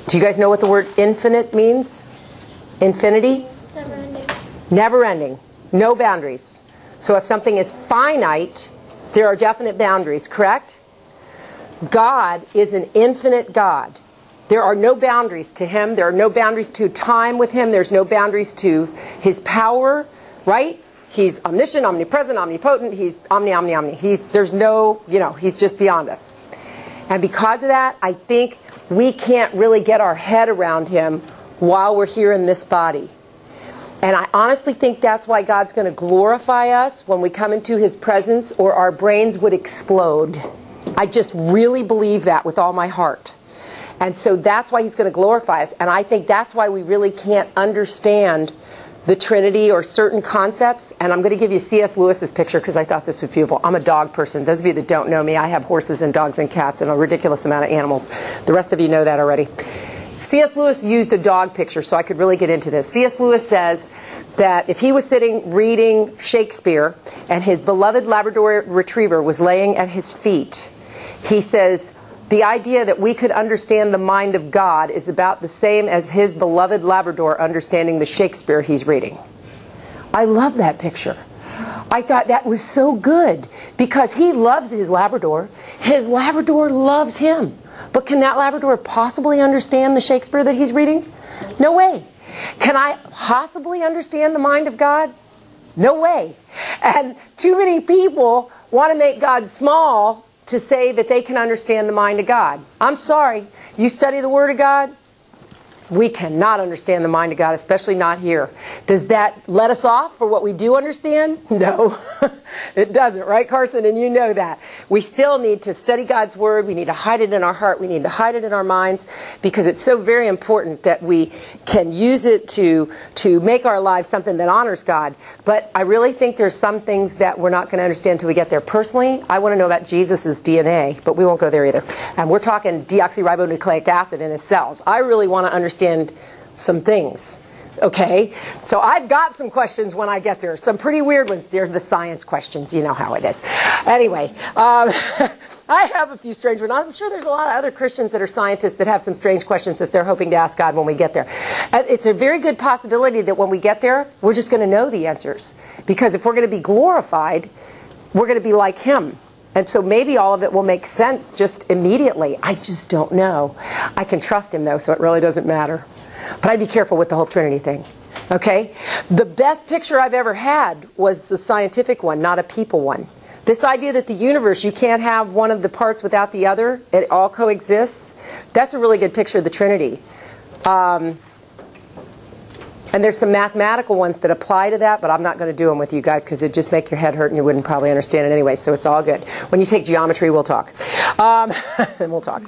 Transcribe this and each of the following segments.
Do you guys know what the word infinite means? Infinity? Never ending. Never ending. No boundaries. So if something is finite, there are definite boundaries, correct? God is an infinite God. There are no boundaries to Him. There are no boundaries to time with Him. There's no boundaries to His power, right? He's omniscient, omnipresent, omnipotent. He's omni. There's no, He's just beyond us. And because of that, I think we can't really get our head around Him while we're here in this body. And I honestly think that's why God's going to glorify us when we come into His presence, or our brains would explode. I just really believe that with all my heart. And so that's why He's going to glorify us. And I think that's why we really can't understand the Trinity or certain concepts. And I'm going to give you C.S. Lewis's picture because I thought this was beautiful. I'm a dog person. Those of you that don't know me, I have horses and dogs and cats and a ridiculous amount of animals. The rest of you know that already. C.S. Lewis used a dog picture so I could really get into this. C.S. Lewis says that if he was sitting reading Shakespeare and his beloved Labrador retriever was laying at his feet, he says, the idea that we could understand the mind of God is about the same as his beloved Labrador understanding the Shakespeare he's reading. I love that picture. I thought that was so good because he loves his Labrador. His Labrador loves him. But can that Labrador possibly understand the Shakespeare that he's reading? No way. Can I possibly understand the mind of God? No way. And too many people want to make God small to say that they can understand the mind of God. I'm sorry. You study the Word of God, we cannot understand the mind of God, especially not here. Does that let us off for what we do understand? No, it doesn't, right, Carson? And you know that. We still need to study God's Word. We need to hide it in our heart. We need to hide it in our minds because it's so very important that we can use it to make our lives something that honors God. But I really think there's some things that we're not going to understand until we get there. Personally, I want to know about Jesus' DNA, but we won't go there either. And we're talking deoxyribonucleic acid in his cells. I really want to understand some things. Okay, so I've got some questions when I get there. Some pretty weird ones. They're the science questions. You know how it is. Anyway, I have a few strange ones. I'm sure there's a lot of other Christians that are scientists that have some strange questions that they're hoping to ask God when we get there. It's a very good possibility that when we get there, we're just going to know the answers. Because if we're going to be glorified, we're going to be like Him. And so maybe all of it will make sense just immediately. I just don't know. I can trust Him, though, so it really doesn't matter. But I'd be careful with the whole Trinity thing. Okay? The best picture I've ever had was the scientific one, not a people one. This idea that the universe, you can't have one of the parts without the other, it all coexists, that's a really good picture of the Trinity. And there's some mathematical ones that apply to that, but I'm not going to do them with you guys because it'd just make your head hurt and you wouldn't probably understand it anyway, so it's all good. When you take geometry, we'll talk. Then we'll talk.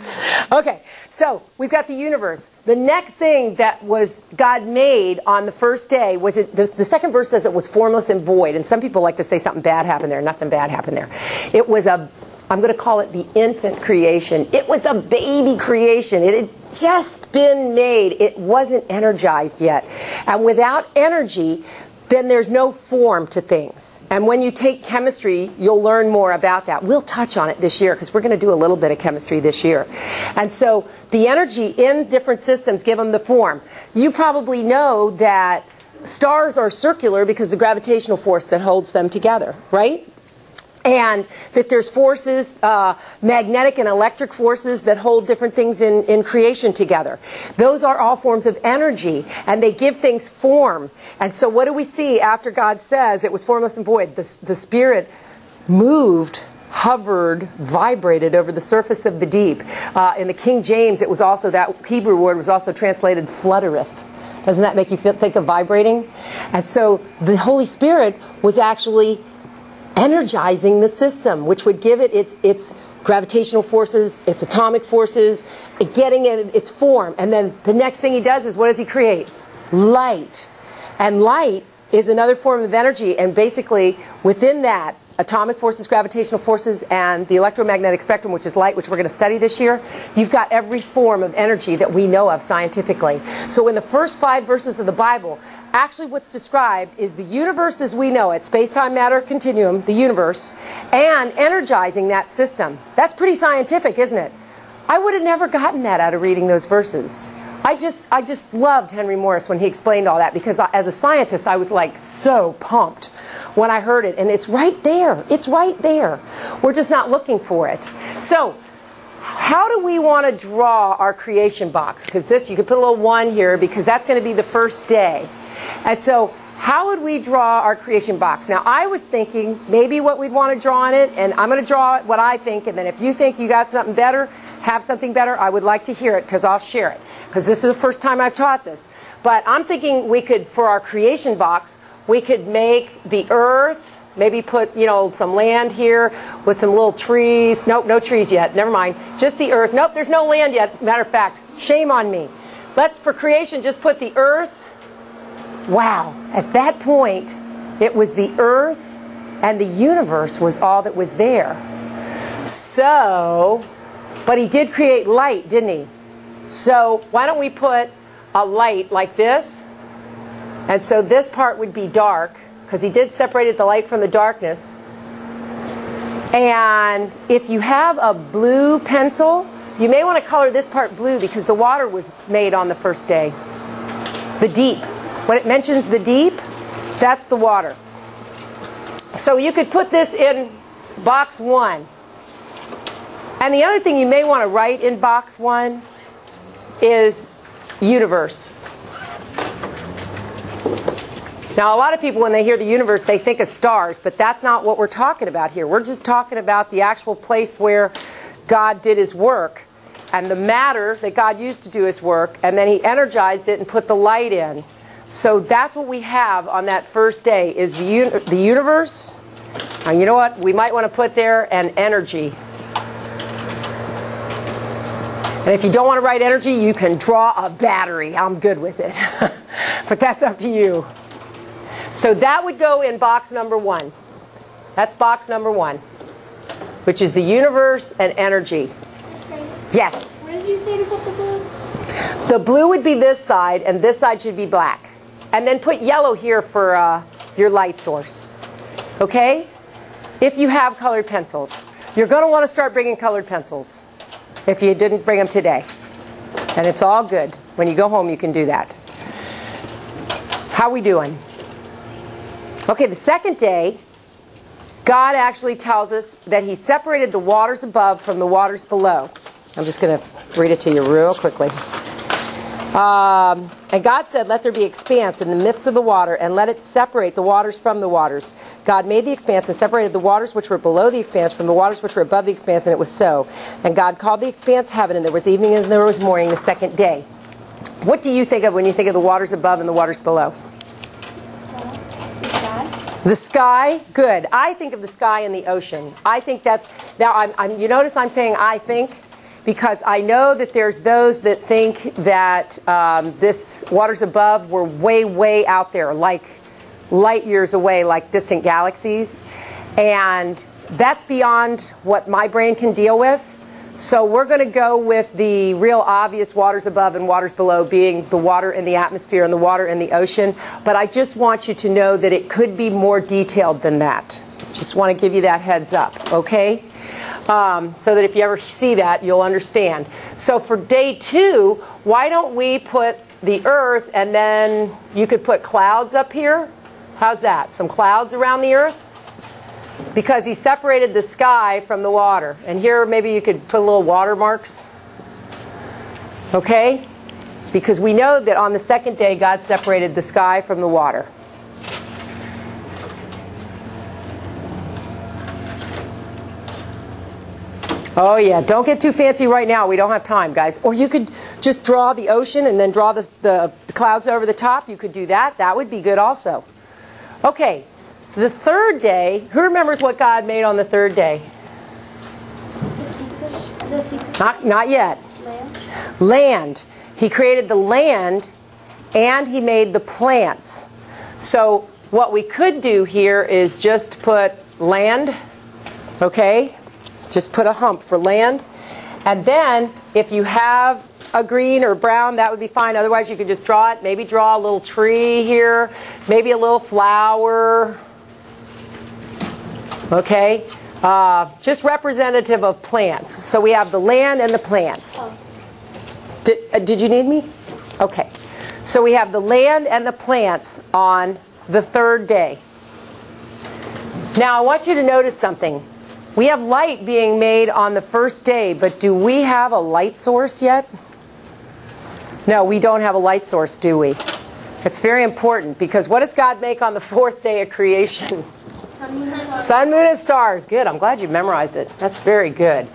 Okay, so we've got the universe. The next thing that was God made on the first day was, the second verse says it was formless and void, and some people like to say something bad happened there. Nothing bad happened there. It was I'm going to call it the infant creation. It was a baby creation. It had just been made. It wasn't energized yet. And without energy, then there's no form to things. And when you take chemistry, you'll learn more about that. We'll touch on it this year because we're going to do a little bit of chemistry this year. And so the energy in different systems give them the form. You probably know that stars are circular because of the gravitational force that holds them together, right? And that there's forces, magnetic and electric forces that hold different things in creation together. Those are all forms of energy, and they give things form. And so what do we see after God says it was formless and void? The Spirit moved, hovered, vibrated over the surface of the deep. In the King James, it was also, that Hebrew word was also translated fluttereth. Doesn't that make you think of vibrating? And so the Holy Spirit was actually energizing the system, which would give it its gravitational forces, its atomic forces, getting it its form. And then the next thing He does is, what does He create? Light. And light is another form of energy. And basically, within that, atomic forces, gravitational forces, and the electromagnetic spectrum, which is light, which we're going to study this year, you've got every form of energy that we know of scientifically. So in the first 5 verses of the Bible, actually what's described is the universe as we know it, space-time matter continuum, the universe, and energizing that system. That's pretty scientific, isn't it? I would have never gotten that out of reading those verses. I just loved Henry Morris when he explained all that, because as a scientist I was like so pumped when I heard it, and it's right there. It's right there. We're just not looking for it. So how do we want to draw our creation box? Because this, you could put a little 1 here because that's going to be the first day. And so how would we draw our creation box? Now I was thinking maybe what we'd want to draw on it, and I'm going to draw what I think, and then if you think you got something better, have something better, I would like to hear it, because I'll share it. Because this is the first time I've taught this. But I'm thinking we could, for our creation box, we could make the earth, maybe put, you know, some land here with some little trees. Nope, no trees yet. Never mind. Just the earth. Nope, there's no land yet. Matter of fact, shame on me. Let's, for creation, just put the earth. Wow. At that point, it was the earth and the universe was all that was there. So, but he did create light, didn't he? So why don't we put a light like this? And so this part would be dark, because he did separate the light from the darkness. And if you have a blue pencil, you may want to color this part blue, because the water was made on the first day. The deep. When it mentions the deep, that's the water. So you could put this in box 1. And the other thing you may want to write in box 1 is universe. Now a lot of people, when they hear the universe, they think of stars, but that's not what we're talking about here. We're just talking about the actual place where God did his work, and the matter that God used to do his work, and then he energized it and put the light in. So that's what we have on that first day, is the universe. Now you know what? We might want to put there an energy. And if you don't want to write energy, you can draw a battery. I'm good with it. But that's up to you. So that would go in box number 1. That's box number 1, which is the universe and energy. Yes? Where did you say to put the blue? The blue would be this side, and this side should be black. And then put yellow here for your light source. Okay? If you have colored pencils. You're going to want to start bringing colored pencils if you didn't bring them today. And it's all good. When you go home, you can do that. How are we doing? Okay, the second day, God actually tells us that he separated the waters above from the waters below. I'm just going to read it to you real quickly. And God said, let there be expanse in the midst of the water, and let it separate the waters from the waters. God made the expanse and separated the waters which were below the expanse from the waters which were above the expanse, and it was so. And God called the expanse heaven, and there was evening and there was morning the second day. What do you think of when you think of the waters above and the waters below? The sky. The sky? Good. I think of the sky and the ocean. I think that's, now you notice I'm saying I think, because I know that there's those that think that this waters above were way, way out there, like light years away, like distant galaxies. And that's beyond what my brain can deal with. So we're going to go with the real obvious waters above and waters below being the water in the atmosphere and the water in the ocean. But I just want you to know that it could be more detailed than that. Just want to give you that heads up, okay? So that if you ever see that, you'll understand. So for day 2, why don't we put the earth, and then you could put clouds up here? How's that? Some clouds around the earth? Because he separated the sky from the water. And here maybe you could put little watermarks. Okay? Because we know that on the second day God separated the sky from the water. Oh yeah, don't get too fancy right now. We don't have time, guys. Or you could just draw the ocean and then draw the clouds over the top. You could do that. That would be good also. Okay, the third day, who remembers what God made on the third day? The secret. Not yet. Land. Land. He created the land and he made the plants. So what we could do here is just put land, okay? Just put a hump for land. And then if you have a green or brown, that would be fine. Otherwise you could just draw it. Maybe draw a little tree here. Maybe a little flower. Okay? Just representative of plants. So we have the land and the plants. Oh. Did you need me? Okay, so we have the land and the plants on the third day. Now I want you to notice something. We have light being made on the first day, but do we have a light source yet? No, we don't have a light source, do we? It's very important, because what does God make on the fourth day of creation? Sun, moon, and stars. Good. I'm glad you memorized it. That's very good.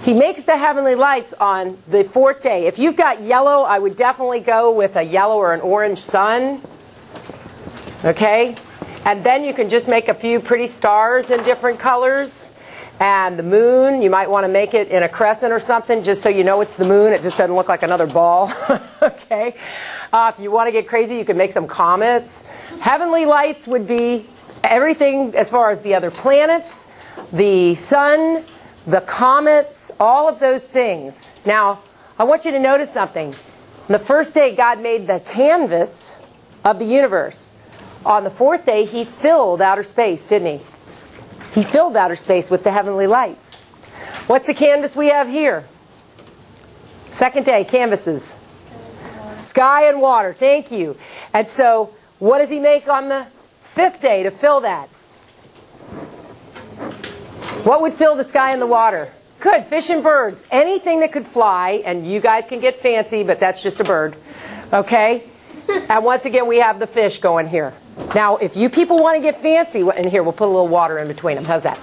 He makes the heavenly lights on the fourth day. If you've got yellow, I would definitely go with a yellow or an orange sun. Okay? And then you can just make a few pretty stars in different colors. And the moon, you might want to make it in a crescent or something, just so you know it's the moon. It just doesn't look like another ball. Okay? If you want to get crazy, you can make some comets. Heavenly lights would be everything as far as the other planets, the sun, the comets, all of those things. Now, I want you to notice something. On the first day, God made the canvas of the universe. On the fourth day, He filled outer space, didn't He? He filled outer space with the heavenly lights. What's the canvas we have here? Second day, canvases. Sky and water. Thank you. And so, what does He make on the fifth day to fill that? What would fill the sky and the water? Good. Fish and birds. Anything that could fly. And you guys can get fancy, but that's just a bird. Okay? And once again, we have the fish going here. Now, if you people want to get fancy, and here, we'll put a little water in between them. How's that?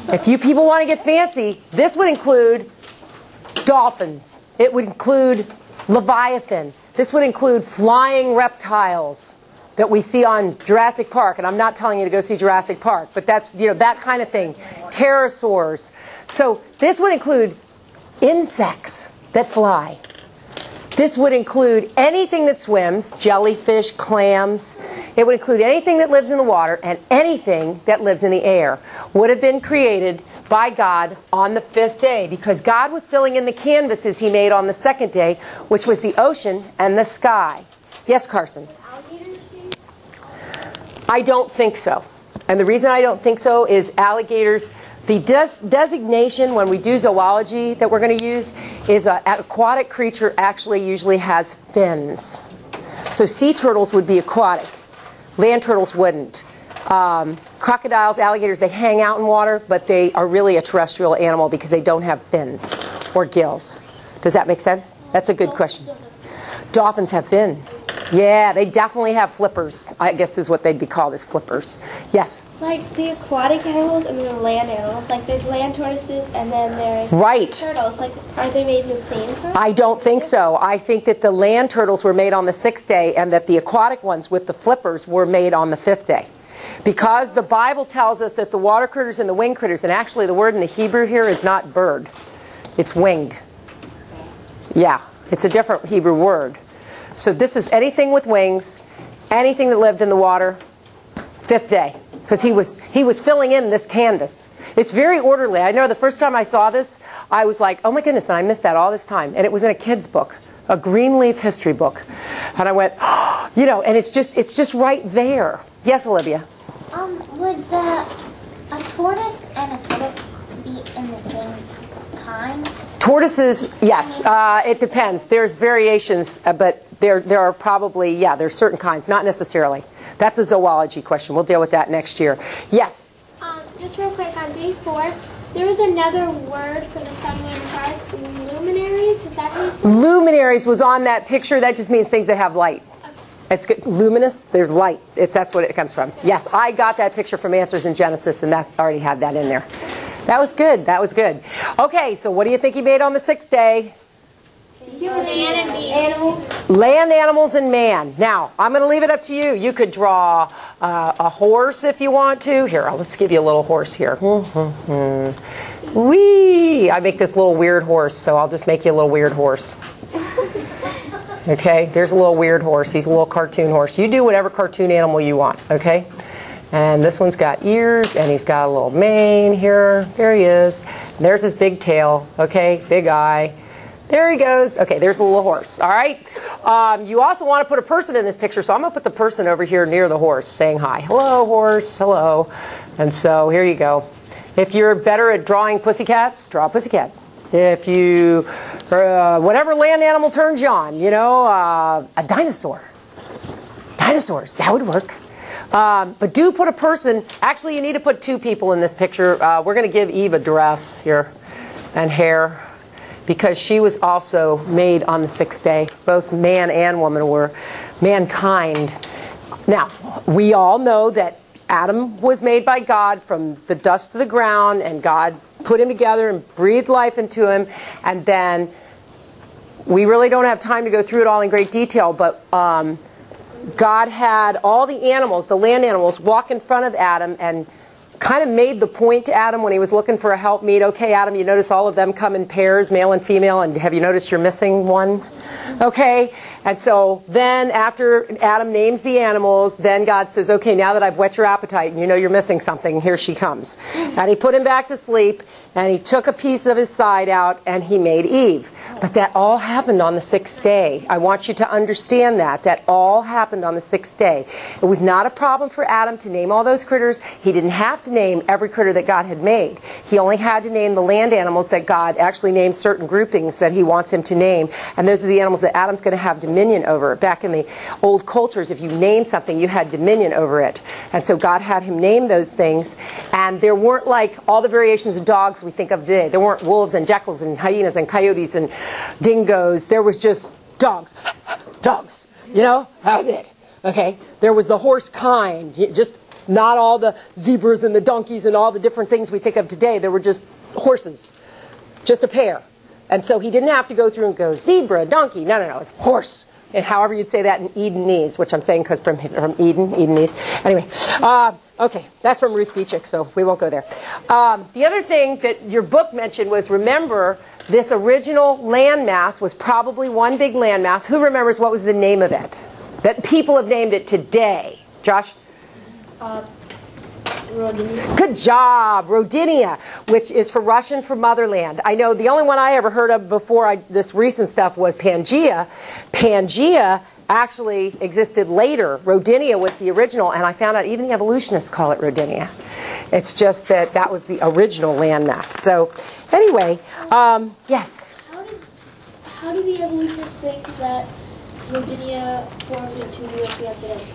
If you people want to get fancy, this would include dolphins. It would include Leviathan. This would include flying reptiles that we see on Jurassic Park. And I'm not telling you to go see Jurassic Park, but that's, you know, that kind of thing. Pterosaurs. So this would include insects that fly. This would include anything that swims, jellyfish, clams. It would include anything that lives in the water and anything that lives in the air. Would have been created by God on the fifth day, because God was filling in the canvases He made on the second day, which was the ocean and the sky. Yes, Carson? I don't think so. And the reason I don't think so is alligators, the designation when we do zoology that we're going to use is an aquatic creature actually usually has fins. So sea turtles would be aquatic. Land turtles wouldn't. Crocodiles, alligators, they hang out in water, but they are really a terrestrial animal because they don't have fins or gills. Does that make sense? That's a good question. Dolphins have fins. Yeah, they definitely have flippers. I guess is what they'd be called, as flippers. Yes? Like the aquatic animals and the land animals. Like there's land tortoises and then there's turtles. Like, are they made in the same color? I don't think so. I think that the land turtles were made on the sixth day and that the aquatic ones with the flippers were made on the fifth day. Because the Bible tells us that the water critters and the winged critters, and actually the word in the Hebrew here is not bird. It's winged. Yeah, it's a different Hebrew word. So this is anything with wings, anything that lived in the water, fifth day. Because he was filling in this canvas. It's very orderly. I know the first time I saw this, I was like, oh my goodness, and I missed that all this time. And it was in a kid's book, a Greenleaf history book. And I went, oh, you know, and it's just right there. Yes, Olivia? Would a tortoise and a turtle be in the same kind? Tortoises, yes. It depends. There's variations, but there are probably, yeah, there's certain kinds. Not necessarily. That's a zoology question. We'll deal with that next year. Yes? Just real quick, on day 4, there was another word for the sun, moon, and stars. Luminaries? Is that how you say it? Luminaries was on that picture. That just means things that have light. It's good. Luminous, there's light. That's what it comes from. Yes, I got that picture from Answers in Genesis, and that already had that in there. That was good. That was good. Okay, so what do you think He made on the sixth day? Land and animals. Land, animals, and man. Now, I'm going to leave it up to you. You could draw a horse if you want to. Here, let's give you a little horse here. Whee! I make this little weird horse, so I'll just make you a little weird horse. Okay, there's a little weird horse. He's a little cartoon horse. You do whatever cartoon animal you want, okay? And this one's got ears, and he's got a little mane here. There he is. And there's his big tail, okay? Big eye. There he goes. Okay, there's the little horse, all right? You also want to put a person in this picture, so I'm going to put the person over here near the horse saying hi. Hello, horse. Hello. And so here you go. If you're better at drawing pussycats, draw a pussycat. If you, whatever land animal turns you on, you know, a dinosaur. Dinosaurs, that would work. But do put a person, actually you need to put two people in this picture. We're going to give Eve a dress here and hair because she was also made on the 6th day. Both man and woman were mankind. Now, we all know that Adam was made by God from the dust of the ground, and God put him together and breathed life into him. And then, we really don't have time to go through it all in great detail, but God had all the animals, the land animals, walk in front of Adam and kind of made the point to Adam when he was looking for a helpmeet. Okay, Adam, you notice all of them come in pairs, male and female, and have you noticed you're missing one? Okay, and so then after Adam names the animals, then God says, okay, now that I've whet your appetite and you know you're missing something, here she comes. And he put him back to sleep, and he took a piece of his side out, and he made Eve. But that all happened on the 6th day. I want you to understand that. That all happened on the 6th day. It was not a problem for Adam to name all those critters. He didn't have to name every critter that God had made. He only had to name the land animals that God actually named certain groupings that he wants him to name. And those are the animals that Adam's going to have dominion over. Back in the old cultures, if you named something, you had dominion over it. And so God had him name those things. And there weren't like all the variations of dogs we think of today. There weren't wolves and jackals and hyenas and coyotes and dingoes. There was just dogs. Dogs. You know? That was it. Okay? There was the horse kind. Just not all the zebras and the donkeys and all the different things we think of today. There were just horses. Just a pair. And so he didn't have to go through and go, zebra, donkey. No, no, no. It's horse. And however you'd say that in Edenese, which I'm saying because from Eden, Edenese. Anyway, okay, that's from Ruth Beechick, so we won't go there. The other thing that your book mentioned was, remember, this original landmass was probably one big landmass. Who remembers what was the name of it? That people have named it today. Josh? Rodinia. Good job, Rodinia, which is for Russian for motherland. I know the only one I ever heard of before this recent stuff was Pangea. Pangea actually existed later. Rodinia was the original, and I found out even the evolutionists call it Rodinia. It's just that that was the original landmass. So anyway, yes? How do the evolutionists think that Rodinia formed into what we have today?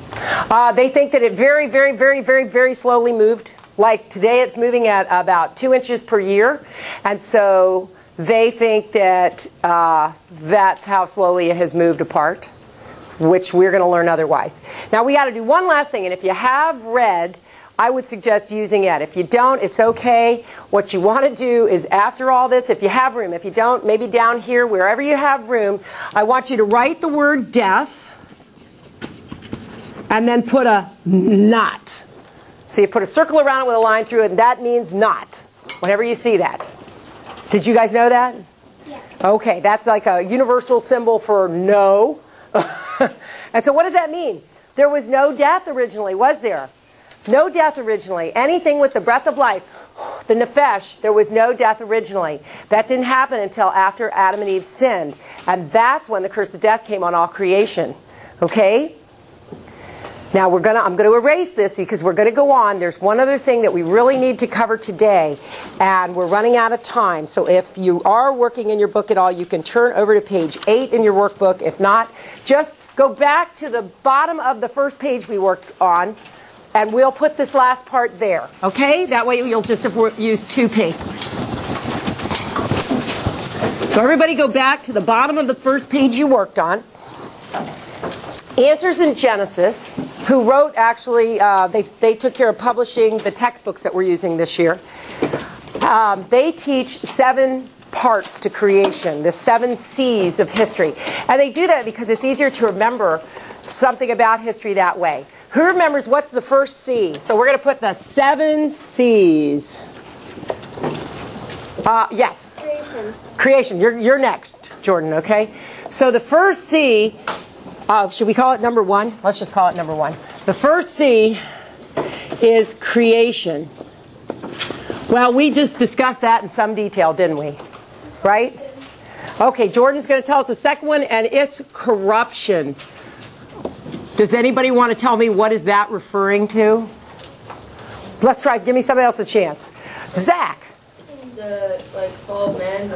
They think that it very, very, very, very, very slowly moved. Like today it's moving at about 2 inches per year. And so they think that that's how slowly it has moved apart, which we're going to learn otherwise. Now we got to do one last thing. And if you have read, I would suggest using it. If you don't, it's okay. What you want to do is, after all this, if you have room, if you don't, maybe down here, wherever you have room, I want you to write the word death and then put a not. So you put a circle around it with a line through it, and that means not, whenever you see that. Did you guys know that? Yeah. Okay, that's like a universal symbol for no. And so what does that mean? There was no death originally, was there? No death originally. Anything with the breath of life, the nephesh, there was no death originally. That didn't happen until after Adam and Eve sinned. And that's when the curse of death came on all creation. Okay? Now I'm going to erase this because we're going to go on. There's one other thing that we really need to cover today, and we're running out of time. So if you are working in your book at all, you can turn over to page 8 in your workbook. If not, just go back to the bottom of the first page we worked on, and we'll put this last part there. Okay? That way you'll just have used 2 papers. So everybody go back to the bottom of the first page you worked on. Answers in Genesis, who wrote, actually, they took care of publishing the textbooks that we're using this year. They teach 7 parts to creation, the 7 C's of history. And they do that because it's easier to remember something about history that way. Who remembers what's the first C? So we're going to put the 7 C's. Yes? Creation. Creation. You're next, Jordan, okay? So the first C, should we call it number 1? Let's just call it number 1. The first C is creation. Well, we just discussed that in some detail, didn't we? Right? Okay, Jordan's going to tell us the second one, and it's corruption. Does anybody want to tell me what is that referring to? Let's try. Give me somebody else a chance. Zach. the fall of man,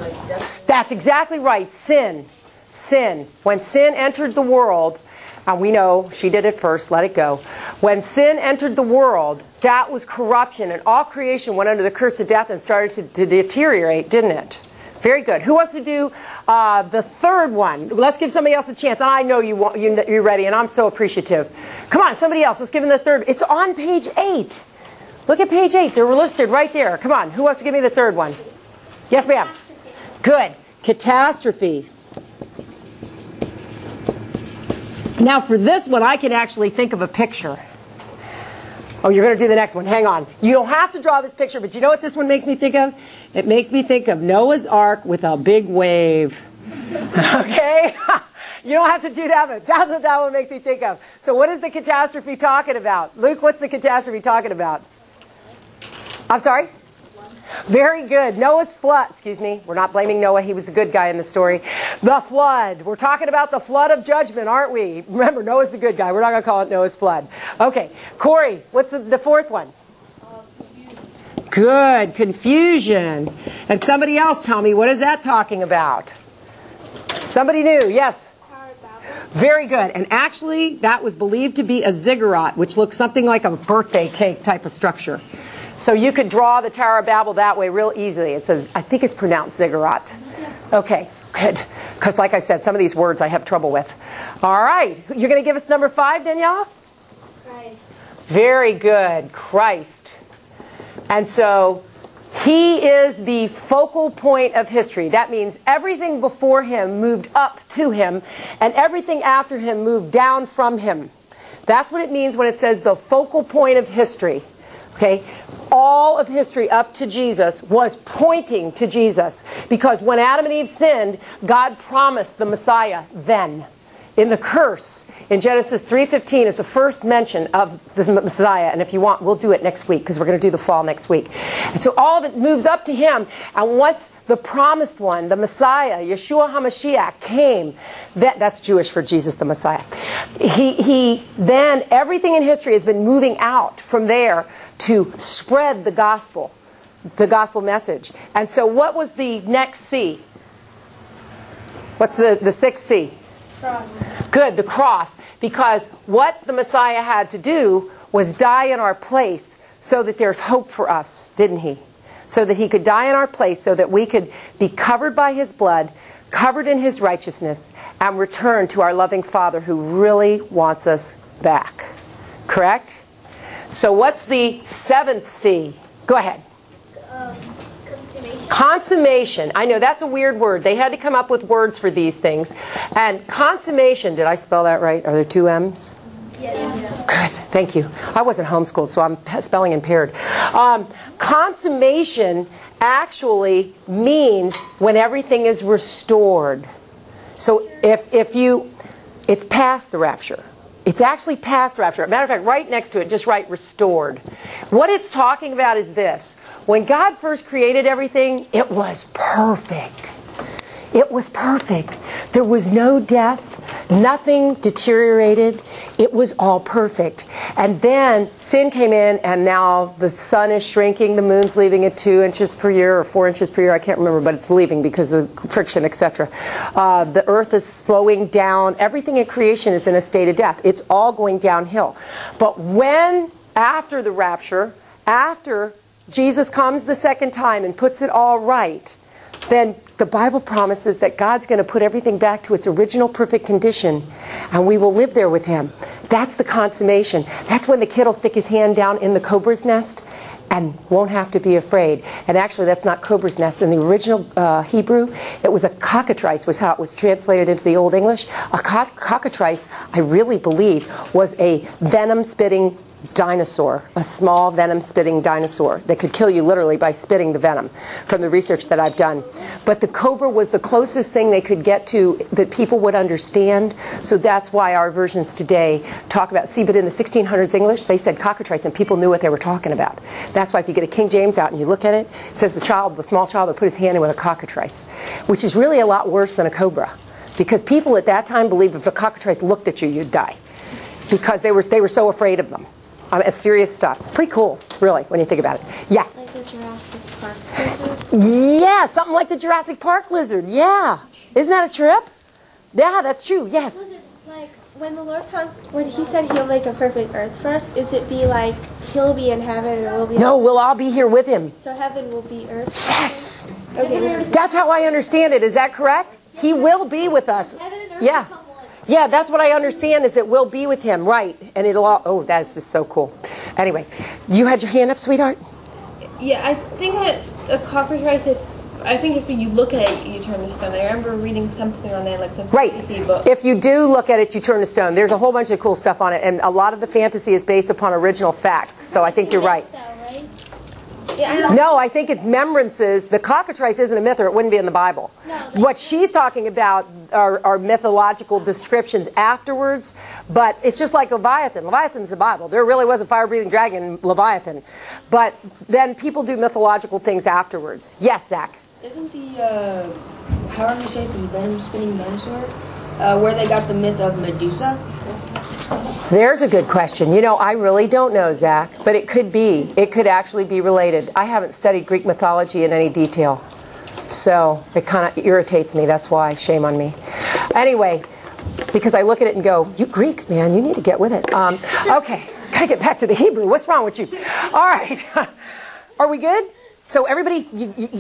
That's exactly right. Sin. Sin. When sin entered the world, and we know she did it first, let it go. When sin entered the world, that was corruption, and all creation went under the curse of death and started to deteriorate, didn't it? Very good. Who wants to do the third one? Let's give somebody else a chance. I know you're ready, and I'm so appreciative. Come on, somebody else. Let's give them the third. It's on page 8. Look at page 8. They're listed right there. Come on. Who wants to give me the third one? Yes, ma'am. Good. Catastrophe. Now, for this one, I can actually think of a picture. Oh, you're going to do the next one. Hang on. You don't have to draw this picture, but you know what this one makes me think of? It makes me think of Noah's Ark with a big wave. Okay? You don't have to do that, but that's what that one makes me think of. So what is the catastrophe talking about? Luke, what's the catastrophe talking about? I'm sorry? Very good. Noah's flood. Excuse me. We're not blaming Noah. He was the good guy in the story. The flood. We're talking about the flood of judgment, aren't we? Remember, Noah's the good guy. We're not going to call it Noah's flood. Okay. Corey, what's the fourth one? Good. Confusion. And somebody else tell me, what is that talking about? Somebody new. Yes. Very good. And actually, that was believed to be a ziggurat, which looks something like a birthday cake type of structure. So you could draw the Tower of Babel that way real easily. It says, I think it's pronounced ziggurat. Okay, good. Because like I said, some of these words I have trouble with. All right. You're going to give us number 5, Danielle? Christ. Very good. Christ. And so he is the focal point of history. That means everything before him moved up to him, and everything after him moved down from him. That's what it means when it says the focal point of history. Okay? All of history up to Jesus was pointing to Jesus. Because when Adam and Eve sinned, God promised the Messiah then. In the curse, in Genesis 3:15, is the first mention of the Messiah. And if you want, we'll do it next week, because we're going to do the fall next week. And so all of it moves up to him. And once the promised one, the Messiah, Yeshua HaMashiach, came, that's Jewish for Jesus the Messiah. Then everything in history has been moving out from there to spread the gospel message. And so what was the next C? What's the sixth C? Cross. Good, the cross. Because what the Messiah had to do was die in our place so that there's hope for us, didn't he? So that he could die in our place so that we could be covered by his blood, covered in his righteousness, and return to our loving Father who really wants us back. Correct? So what's the 7th C? Go ahead. Consummation. Consummation. I know that's a weird word. They had to come up with words for these things. And consummation, did I spell that right? Are there 2 M's? Yeah. Good. Thank you. I wasn't homeschooled, so I'm spelling impaired. Consummation actually means when everything is restored. So it's past the rapture. It's actually past the rapture. As a matter of fact, right next to it, just write restored. What it's talking about is this. When God first created everything, it was perfect. It was perfect. There was no death. Nothing deteriorated. It was all perfect. And then sin came in, and now the sun is shrinking. The moon's leaving at 2 inches per year or 4 inches per year. I can't remember, but it's leaving because of friction, etc. The earth is slowing down. Everything in creation is in a state of death. It's all going downhill. But when, after the rapture, after Jesus comes the second time and puts it all right, then the Bible promises that God's going to put everything back to its original perfect condition, and we will live there with him. That's the consummation. That's when the kid will stick his hand down in the cobra's nest and won't have to be afraid. And actually, that's not cobra's nest. In the original Hebrew, it was a cockatrice, was how it was translated into the Old English. A cockatrice, I really believe, was a venom-spitting dinosaur, a small venom-spitting dinosaur that could kill you literally by spitting the venom, from the research that I've done. But the cobra was the closest thing they could get to that people would understand, so that's why our versions today talk about, see, but in the 1600s English, they said cockatrice, and people knew what they were talking about. That's why if you get a King James out and you look at it, it says the small child that put his hand in with a cockatrice, which is really a lot worse than a cobra, because people at that time believed if a cockatrice looked at you, you'd die, because they were so afraid of them. It's serious stuff. It's pretty cool, really, when you think about it. Yes? Like the Jurassic Park lizard? Yeah, something like the Jurassic Park lizard. Yeah. Isn't that a trip? Yeah, that's true. Yes. Like, when the Lord comes, when he said he'll make a perfect earth for us, is it be like he'll be in heaven and we'll be No, we'll all be here with him. So heaven will be earth? Yes. Okay. That's how I understand it. Is that correct? He will be with us. Yeah. Yeah, that's what I understand is that we'll be with him, right? And it'll all, oh, that is just so cool. Anyway, you had your hand up, sweetheart? Yeah, I think that the cockatrice, I think if you look at it, you turn to stone. I remember reading something on that, like some fantasy book. If you do look at it, you turn to stone. There's a whole bunch of cool stuff on it, and a lot of the fantasy is based upon original facts. So I think you're right. No, I think it's remembrances. The cockatrice isn't a myth, or it wouldn't be in the Bible. What she's talking about are mythological descriptions afterwards, but it's just like Leviathan. Leviathan's the Bible. There really was a fire-breathing dragon, Leviathan. But then people do mythological things afterwards. Yes, Zach? Isn't the, however you say it, the venom-spitting dinosaur, where they got the myth of Medusa? There's a good question. You know, I really don't know, Zach, but it could be. It could actually be related. I haven't studied Greek mythology in any detail, so it kind of irritates me. That's why. Shame on me. Anyway, because I look at it and go, you Greeks, man, you need to get with it. Okay, gotta get back to the Hebrew. What's wrong with you? All right. Are we good? So everybody,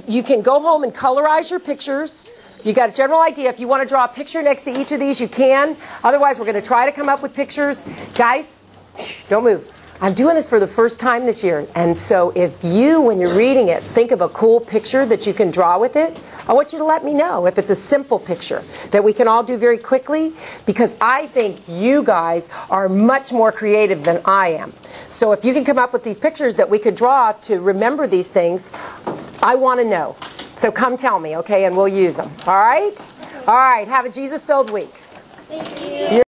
you can go home and colorize your pictures. You got a general idea. If you want to draw a picture next to each of these, you can. Otherwise, we're going to try to come up with pictures. Guys, shh, don't move. I'm doing this for the first time this year. And so if you, when you're reading it, think of a cool picture that you can draw with it, I want you to let me know if it's a simple picture that we can all do very quickly, because I think you guys are much more creative than I am. So if you can come up with these pictures that we could draw to remember these things, I want to know. So come tell me, okay, and we'll use them. All right? All right. Have a Jesus-filled week. Thank you.